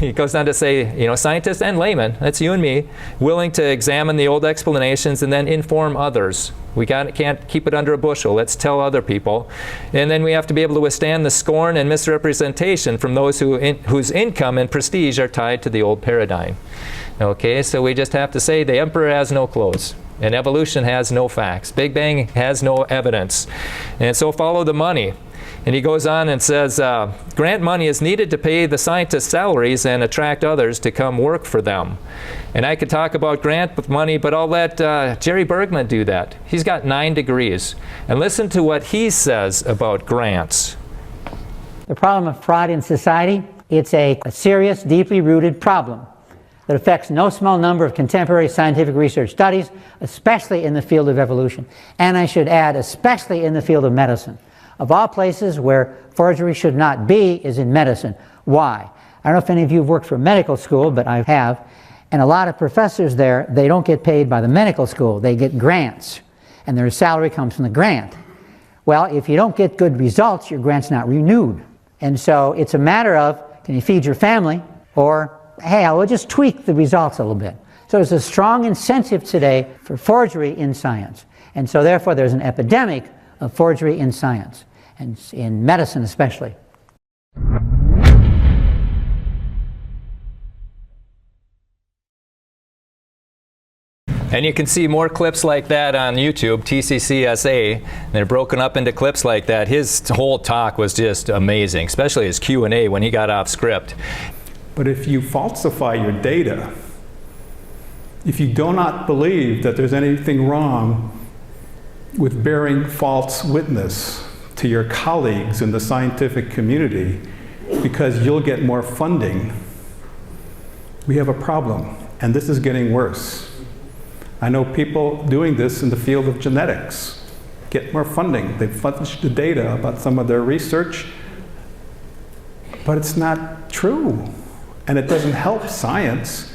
He goes on to say, you know, scientists and laymen, that's you and me, willing to examine the old explanations and then inform others. We can't keep it under a bushel. Let's tell other people. And then we have to be able to withstand the scorn and misrepresentation from those whose income and prestige are tied to the old paradigm. Okay, so we just have to say the emperor has no clothes. And evolution has no facts. Big Bang has no evidence. And so follow the money. And he goes on and says, grant money is needed to pay the scientists' salaries and attract others to come work for them. And I could talk about grant money, but I'll let Jerry Bergman do that. He's got 9 degrees. And listen to what he says about grants. The problem of fraud in society, it's a serious, deeply rooted problem that affects no small number of contemporary scientific research studies, especially in the field of evolution. And I should add, especially in the field of medicine. Of all places where forgery should not be is in medicine. Why? I don't know if any of you have worked for medical school, but I have. And a lot of professors there, they don't get paid by the medical school. They get grants. And their salary comes from the grant. Well, if you don't get good results, your grant's not renewed. And so it's a matter of, can you feed your family? Or, hey, I will just tweak the results a little bit. So there's a strong incentive today for forgery in science. And so therefore there's an epidemic of forgery in science, and in medicine especially. And you can see more clips like that on YouTube, TCCSA. They're broken up into clips like that. His whole talk was just amazing, especially his Q&A when he got off script. But if you falsify your data, if you do not believe that there's anything wrong with bearing false witness to your colleagues in the scientific community because you'll get more funding, we have a problem, and this is getting worse. I know people doing this in the field of genetics, get more funding. They publish the data about some of their research, but it's not true, and it doesn't help science.